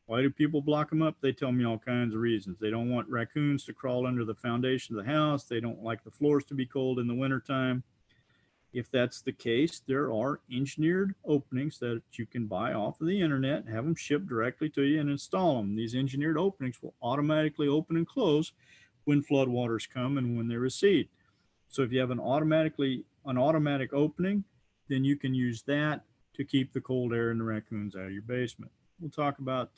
Why do people block them up? They tell me all kinds of reasons. They don't want raccoons to crawl under the foundation of the house. They don't like the floors to be cold in the wintertime. If that's the case, there are engineered openings that you can buy off of the internet, have them shipped directly to you and install them. These engineered openings will automatically open and close when floodwaters come and when they recede. So if you have an automatic opening, then you can use that to keep the cold air and the raccoons out of your basement. We'll talk about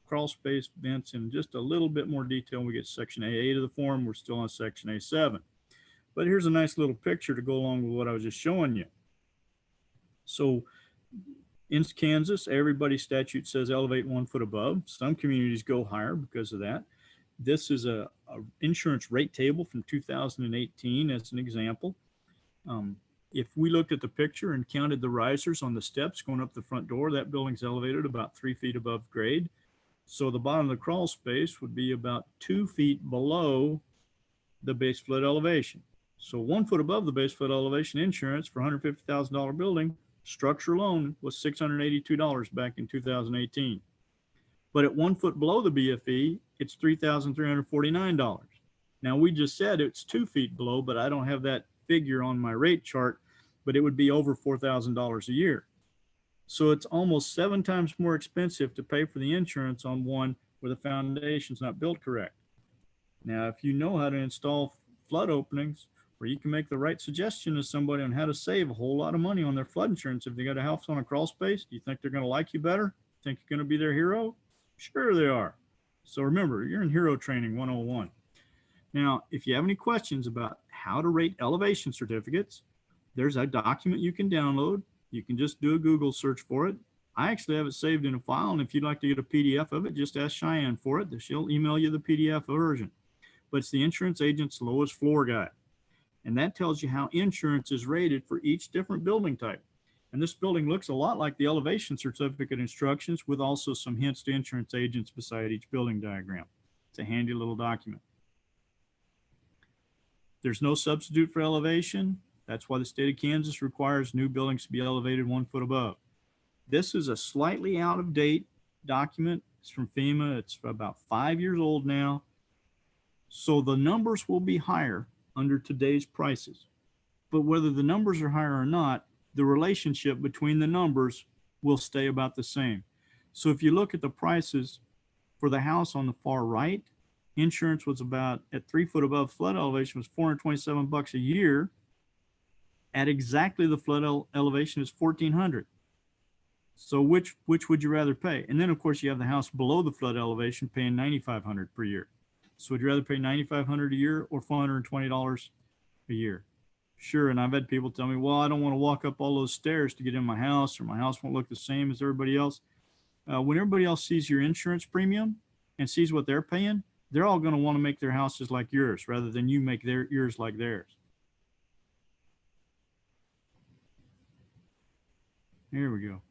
crawl space vents in just a little bit more detail when we get to Section A8 of the form. We're still on Section A7. But here's a nice little picture to go along with what I was just showing you. So in Kansas, everybody's statute says elevate 1 foot above. Some communities go higher because of that. This is a insurance rate table from 2018 as an example. If we looked at the picture and counted the risers on the steps going up the front door, that building's elevated about 3 feet above grade. So the bottom of the crawl space would be about 2 feet below the base flood elevation. So 1 foot above the base flood elevation insurance for $150,000 building, structure alone was $682 back in 2018. But at 1 foot below the BFE, it's $3,349. Now we just said it's 2 feet below, but I don't have that figure on my rate chart, but it would be over $4,000 a year. So it's almost 7 times more expensive to pay for the insurance on one where the foundation's not built correct. Now, if you know how to install flood openings, or you can make the right suggestion to somebody on how to save a whole lot of money on their flood insurance if they got a house on a crawl space, do you think they're going to like you better? Think you're going to be their hero? Sure they are. So remember, you're in Hero Training 101. Now, if you have any questions about how to rate elevation certificates, there's a document you can download. You can just do a Google search for it. I actually have it saved in a file, and if you'd like to get a PDF of it, just ask Cheyenne for it. She'll email you the PDF version. But it's the insurance agent's lowest floor guide. And that tells you how insurance is rated for each different building type. And this building looks a lot like the elevation certificate instructions with also some hints to insurance agents beside each building diagram. It's a handy little document. There's no substitute for elevation. That's why the state of Kansas requires new buildings to be elevated 1 foot above. This is a slightly out of date document. It's from FEMA. It's about 5 years old now. So the numbers will be higher under today's prices. But whether the numbers are higher or not, the relationship between the numbers will stay about the same. So if you look at the prices for the house on the far right, insurance was about, at 3 foot above flood elevation, was $427 a year. At exactly the flood elevation is $1,400. So which would you rather pay? And then of course you have the house below the flood elevation paying $9,500 per year. So would you rather pay $9,500 a year or $420 a year? Sure. And I've had people tell me, well, I don't want to walk up all those stairs to get in my house, or my house won't look the same as everybody else. When everybody else sees your insurance premium and sees what they're paying, they're all going to want to make their houses like yours rather than you make yours like theirs. Here we go.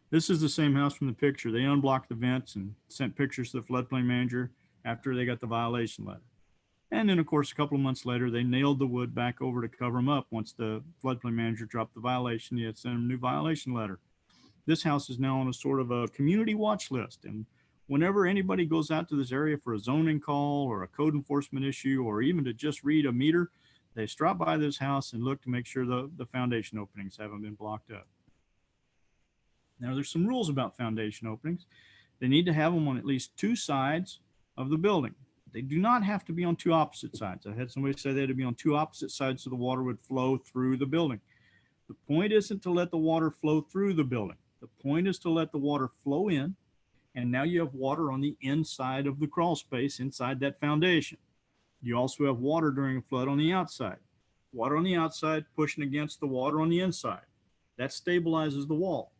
This is the same house from the picture. They unblocked the vents and sent pictures to the floodplain manager after they got the violation letter. And then, of course, a couple of months later, they nailed the wood back over to cover them up. Once the floodplain manager dropped the violation, he had sent them a new violation letter. This house is now on a sort of a community watch list. And whenever anybody goes out to this area for a zoning call or a code enforcement issue, or even to just read a meter, they stop by this house and look to make sure the foundation openings haven't been blocked up. Now, there's some rules about foundation openings. They need to have them on at least 2 sides of the building. They do not have to be on 2 opposite sides. I had somebody say they had to be on 2 opposite sides so the water would flow through the building. The point isn't to let the water flow through the building. The point is to let the water flow in, and now you have water on the inside of the crawl space inside that foundation. You also have water during a flood on the outside. Water on the outside pushing against the water on the inside. That stabilizes the wall.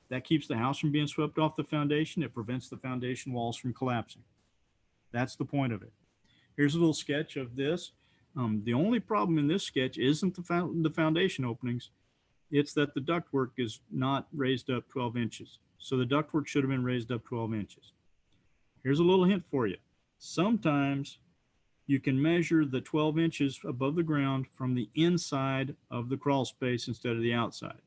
That keeps the house from being swept off the foundation. It prevents the foundation walls from collapsing. That's the point of it. Here's a little sketch of this. The only problem in this sketch isn't the foundation openings. It's that the ductwork is not raised up 12 inches. So the ductwork should have been raised up 12 inches. Here's a little hint for you. Sometimes you can measure the 12 inches above the ground from the inside of the crawl space instead of the outside.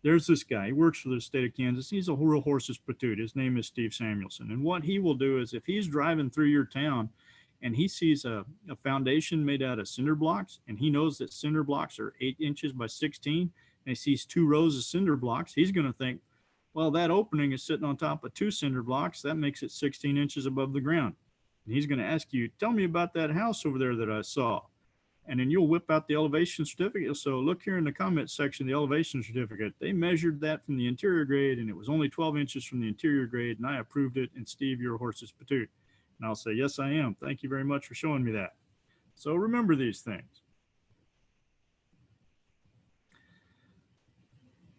There's this guy, he works for the state of Kansas. He's a real horse's patoot. His name is Steve Samuelson. And what he will do is if he's driving through your town and he sees a foundation made out of cinder blocks, and he knows that cinder blocks are 8 inches by 16, and he sees 2 rows of cinder blocks, he's going to think, well, that opening is sitting on top of 2 cinder blocks. That makes it 16 inches above the ground. And he's going to ask you, tell me about that house over there that I saw. And then you'll whip out the elevation certificate. So look here in the comment section, the elevation certificate. They measured that from the interior grade, and it was only 12 inches from the interior grade, and I approved it. And Steve, you're a horse's patoot. And I'll say, yes, I am. Thank you very much for showing me that. So remember these things.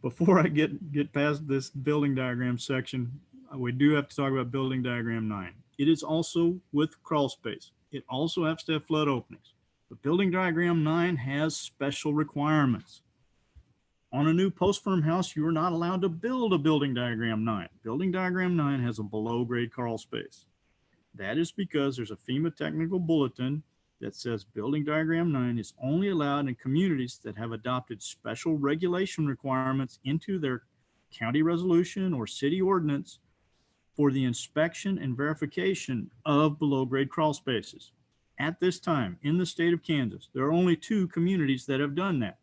Before I get past this building diagram section, we do have to talk about building diagram 9. It is also with crawl space. It also has to have flood openings. But building diagram 9 has special requirements. On a new post-firm house, you are not allowed to build a building diagram 9. Building diagram 9 has a below-grade crawl space. That is because there's a FEMA technical bulletin that says building diagram 9 is only allowed in communities that have adopted special regulation requirements into their county resolution or city ordinance for the inspection and verification of below-grade crawl spaces. At this time, in the state of Kansas, there are only 2 communities that have done that.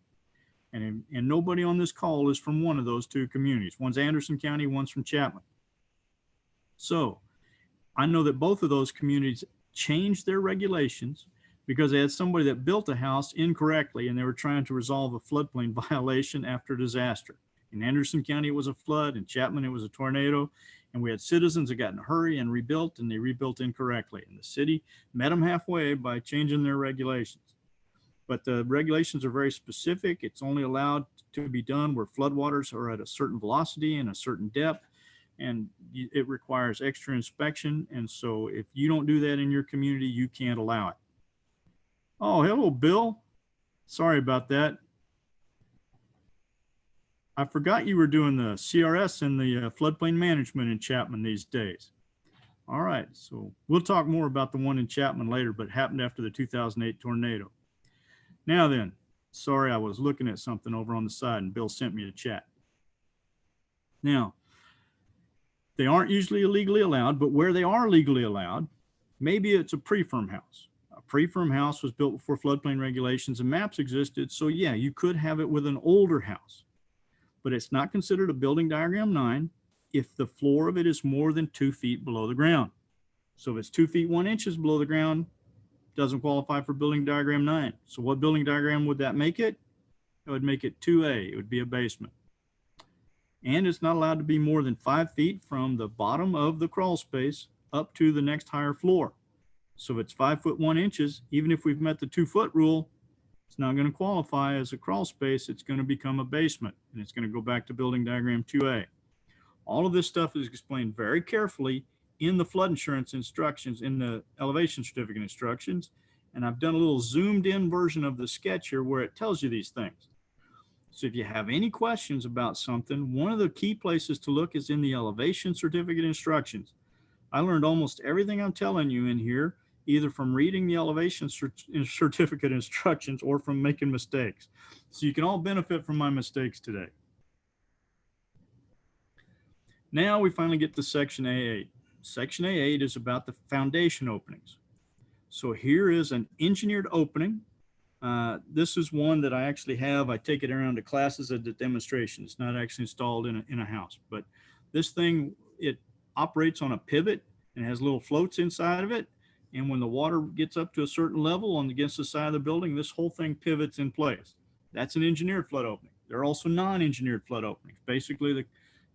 And nobody on this call is from one of those 2 communities. One's Anderson County, one's from Chapman. So I know that both of those communities changed their regulations because they had somebody that built a house incorrectly and they were trying to resolve a floodplain violation after a disaster. In Anderson County, it was a flood. In Chapman, it was a tornado. And we had citizens that got in a hurry and rebuilt, and they rebuilt incorrectly. And the city met them halfway by changing their regulations. But the regulations are very specific. It's only allowed to be done where floodwaters are at a certain velocity and a certain depth, and it requires extra inspection. And so if you don't do that in your community, you can't allow it. Oh, hello, Bill. Sorry about that. I forgot you were doing the CRS and the floodplain management in Chapman these days. All right, so we'll talk more about the one in Chapman later, but it happened after the 2008 tornado. Now then, sorry, I was looking at something over on the side and Bill sent me a chat. Now, they aren't usually illegally allowed, but where they are legally allowed, maybe it's a pre-firm house. A pre-firm house was built before floodplain regulations and maps existed, so yeah, you could have it with an older house, but it's not considered a building diagram 9 if the floor of it is more than 2 feet below the ground. So if it's 2 feet 1 inches below the ground, doesn't qualify for building diagram 9. So what building diagram would that make it? It would make it 2A. It would be a basement. And it's not allowed to be more than 5 feet from the bottom of the crawl space up to the next higher floor. So if it's 5 foot 1 inches, even if we've met the 2 foot rule, it's not going to qualify as a crawl space. It's going to become a basement, and it's going to go back to building diagram 2A. All of this stuff is explained very carefully in the flood insurance instructions, in the elevation certificate instructions. And I've done a little zoomed in version of the sketch here where it tells you these things. So if you have any questions about something, one of the key places to look is in the elevation certificate instructions. I learned almost everything I'm telling you in here, either from reading the elevation certificate instructions or from making mistakes. So you can all benefit from my mistakes today. Now we finally get to section A8. Section A8 is about the foundation openings. So here is an engineered opening. This is one that I actually have. I take it around to classes as a demonstration. It's not actually installed in a house, but this thing, it operates on a pivot and has little floats inside of it. And when the water gets up to a certain level on against the side of the building, this whole thing pivots in place. That's an engineered flood opening. There are also non-engineered flood openings. Basically,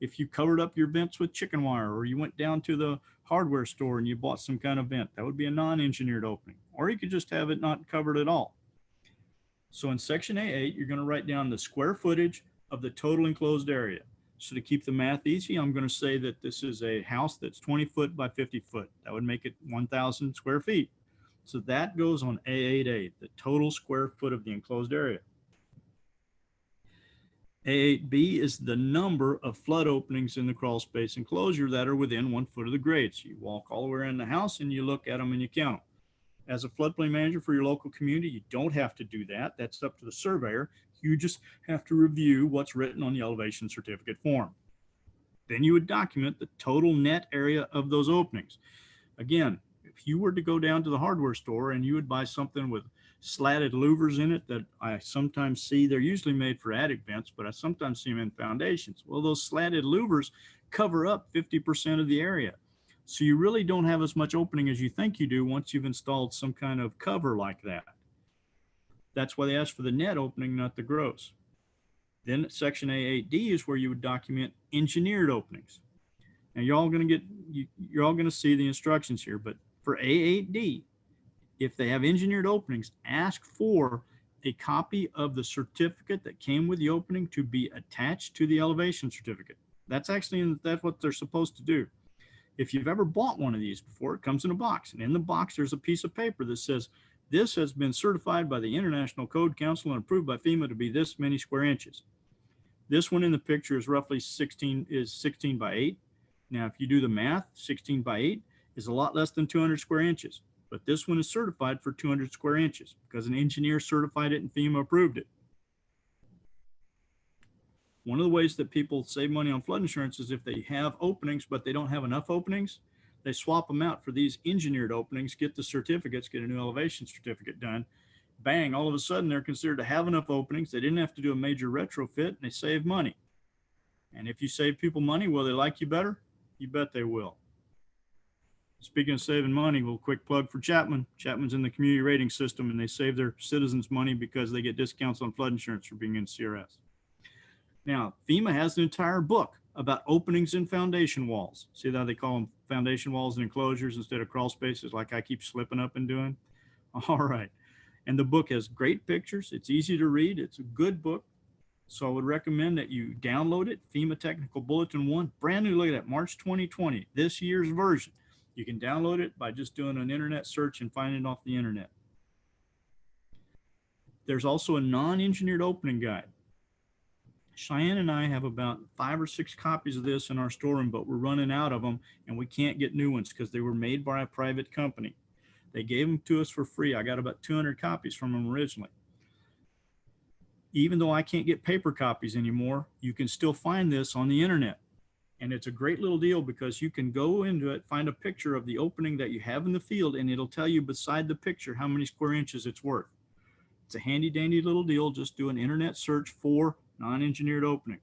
if you covered up your vents with chicken wire, or you went down to the hardware store and you bought some kind of vent, that would be a non-engineered opening. Or you could just have it not covered at all. So in section A8, you're going to write down the square footage of the total enclosed area. So to keep the math easy, I'm going to say that this is a house that's 20 foot by 50 foot. That would make it 1,000 square feet. So that goes on A8A, the total square foot of the enclosed area. A8B is the number of flood openings in the crawl space enclosure that are within 1 foot of the grade. So you walk all the way around the house and you look at them and you count them. As a floodplain manager for your local community, you don't have to do that. That's up to the surveyor. You just have to review what's written on the elevation certificate form. Then you would document the total net area of those openings. Again, if you were to go down to the hardware store and you would buy something with slatted louvers in it that I sometimes see, they're usually made for attic vents, but I sometimes see them in foundations. Well, those slatted louvers cover up 50% of the area. So you really don't have as much opening as you think you do once you've installed some kind of cover like that. That's why they ask for the net opening, not the gross. Then section A8D is where you would document engineered openings. Now you're all going to see the instructions here, but for A8D, if they have engineered openings, ask for a copy of the certificate that came with the opening to be attached to the elevation certificate. That's what they're supposed to do. If you've ever bought one of these before, it comes in a box, and in the box there's a piece of paper that says this has been certified by the International Code Council and approved by FEMA to be this many square inches. This one in the picture is roughly 16 by 8. Now, if you do the math, 16 by 8 is a lot less than 200 square inches. But this one is certified for 200 square inches because an engineer certified it and FEMA approved it. One of the ways that people save money on flood insurance is if they have openings, but they don't have enough openings, they swap them out for these engineered openings, get the certificates, get a new elevation certificate done. Bang, all of a sudden they're considered to have enough openings. They didn't have to do a major retrofit and they save money. And if you save people money, will they like you better? You bet they will. Speaking of saving money, a little quick plug for Chapman. Chapman's in the community rating system and they save their citizens money because they get discounts on flood insurance for being in CRS. Now, FEMA has an entire book about openings in foundation walls. See how they call them foundation walls and enclosures instead of crawl spaces like I keep slipping up and doing? All right. And the book has great pictures. It's easy to read. It's a good book. So I would recommend that you download it. FEMA Technical Bulletin 1, brand new, look at that, March 2020, this year's version. You can download it by just doing an internet search and finding it off the internet. There's also a non-engineered opening guide. Cheyenne and I have about 5 or 6 copies of this in our storeroom, but we're running out of them and we can't get new ones because they were made by a private company. They gave them to us for free. I got about 200 copies from them originally. Even though I can't get paper copies anymore, you can still find this on the internet. And it's a great little deal because you can go into it, find a picture of the opening that you have in the field, and it'll tell you beside the picture how many square inches it's worth. It's a handy dandy little deal. Just do an internet search for non-engineered opening.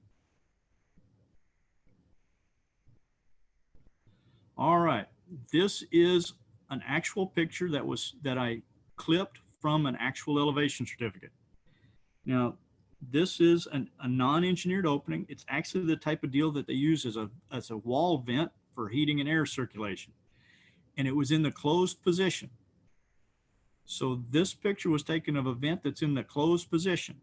All right, this is an actual picture that I clipped from an actual elevation certificate. Now, this is a non-engineered opening. It's actually the type of deal that they use as a wall vent for heating and air circulation. And it was in the closed position. So this picture was taken of a vent that's in the closed position.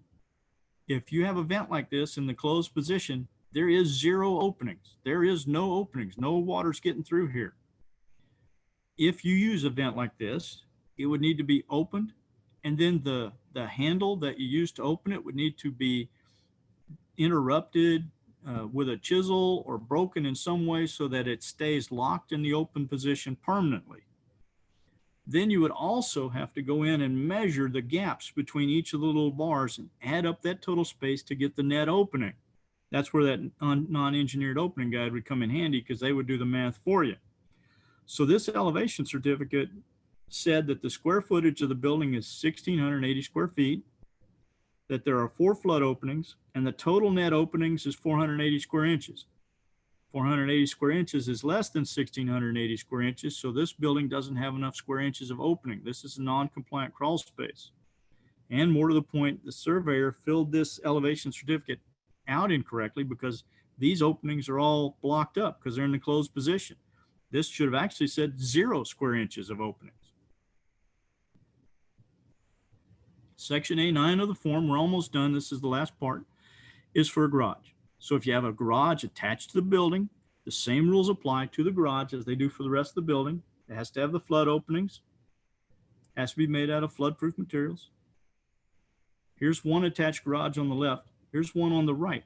If you have a vent like this in the closed position, there is 0 openings. There is no openings. No water's getting through here. If you use a vent like this, it would need to be opened, and then the handle that you use to open it would need to be interrupted with a chisel or broken in some way so that it stays locked in the open position permanently. Then you would also have to go in and measure the gaps between each of the little bars and add up that total space to get the net opening. That's where that non-engineered opening guide would come in handy because they would do the math for you. So this elevation certificate said that the square footage of the building is 1,680 square feet, that there are 4 flood openings, and the total net openings is 480 square inches. 480 square inches is less than 1,680 square inches, so this building doesn't have enough square inches of opening. This is a non-compliant crawl space. And more to the point, the surveyor filled this elevation certificate out incorrectly because these openings are all blocked up because they're in the closed position. This should have actually said 0 square inches of openings. Section A9 of the form, we're almost done. This is the last part, is for a garage. So if you have a garage attached to the building, the same rules apply to the garage as they do for the rest of the building. It has to have the flood openings. It has to be made out of flood-proof materials. Here's one attached garage on the left. Here's one on the right.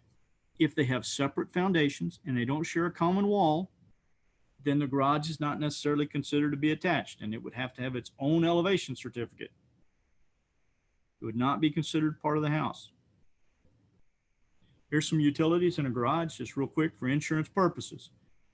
If they have separate foundations and they don't share a common wall, then the garage is not necessarily considered to be attached, and it would have to have its own elevation certificate. It would not be considered part of the house. Here's some utilities in a garage, just real quick for insurance purposes.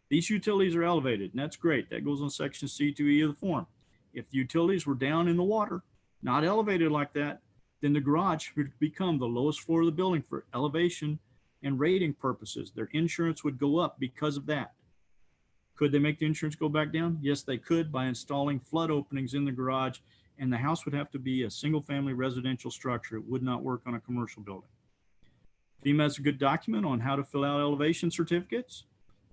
These utilities are elevated, and that's great. That goes on section C2E of the form. If the utilities were down in the water, not elevated like that, then the garage would become the lowest floor of the building for elevation and rating purposes. Their insurance would go up because of that. Could they make the insurance go back down? Yes, they could by installing flood openings in the garage, and the house would have to be a single-family residential structure. It would not work on a commercial building. FEMA has a good document on how to fill out elevation certificates.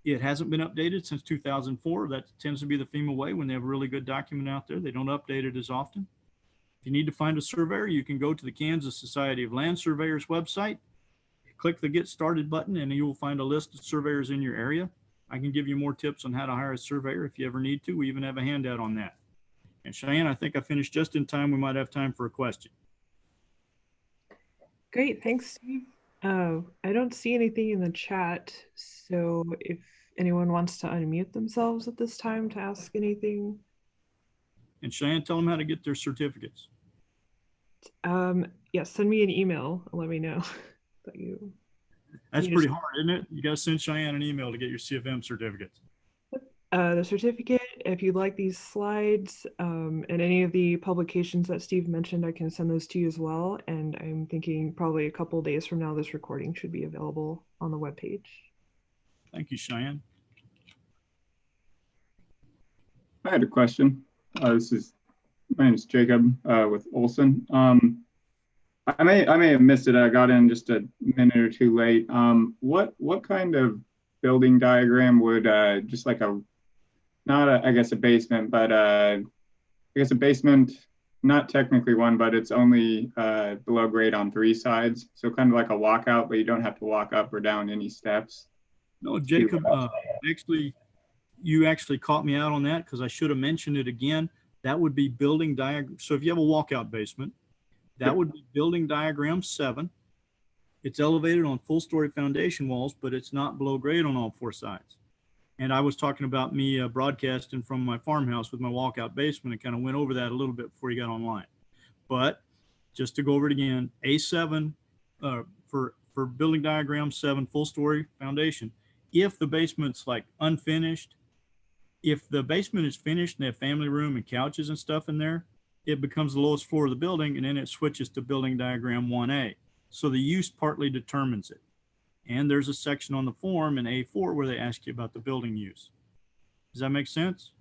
It hasn't been updated since 2004. That tends to be the FEMA way when they have a really good document out there. They don't update it as often. If you need to find a surveyor, you can go to the Kansas Society of Land Surveyors website, click the Get Started button, and you will find a list of surveyors in your area. I can give you more tips on how to hire a surveyor if you ever need to. We even have a handout on that. And Cheyenne, I think I finished just in time. We might have time for a question. Great, thanks, Steve. I don't see anything in the chat, so if anyone wants to unmute themselves at this time to ask anything. And Cheyenne, tell them how to get their certificates. Yeah, send me an email and let me know that you. That's pretty hard, isn't it? You got to send Cheyenne an email to get your CFM certificates. The certificate, if you'd like these slides and any of the publications that Steve mentioned, I can send those to you as well. And I'm thinking probably a couple of days from now, this recording should be available on the webpage. Thank you, Cheyenne. I had a question. My name is Jacob with Olson. I may have missed it. I got in just a minute or two late. What kind of building diagram would just like I guess a basement, but I guess a basement, not technically one, but it's only below grade on 3 sides. So kind of like a walkout, but you don't have to walk up or down any steps. No, Jacob, you actually caught me out on that because I should have mentioned it again. That would be building diagram. So if you have a walkout basement, that would be building diagram 7. It's elevated on full story foundation walls, but it's not below grade on all four sides. And I was talking about me broadcasting from my farmhouse with my walkout basement and kind of went over that a little bit before you got online. But just to go over it again, A7 for building diagram 7 full story foundation. If the basement's like unfinished, if the basement is finished and they have family room and couches and stuff in there, it becomes the lowest floor of the building, and then it switches to building diagram 1A. So the use partly determines it. And there's a section on the form in A4 where they ask you about the building use. Does that make sense?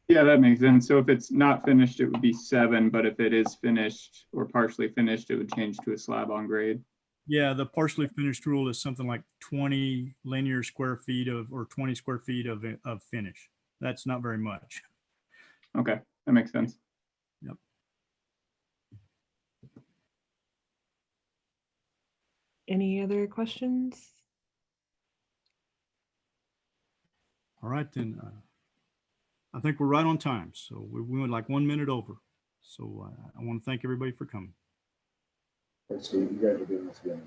Yeah, that makes sense. So if it's not finished, it would be 7, but if it is finished or partially finished, it would change to a slab on grade. Yeah, the partially finished rule is something like 20 linear square feet of, or 20 square feet of finish. That's not very much. Okay, that makes sense. Yep. Any other questions? All right, then. I think we're right on time. So we went like 1 minute over. So I want to thank everybody for coming. Steve, you guys are doing this again.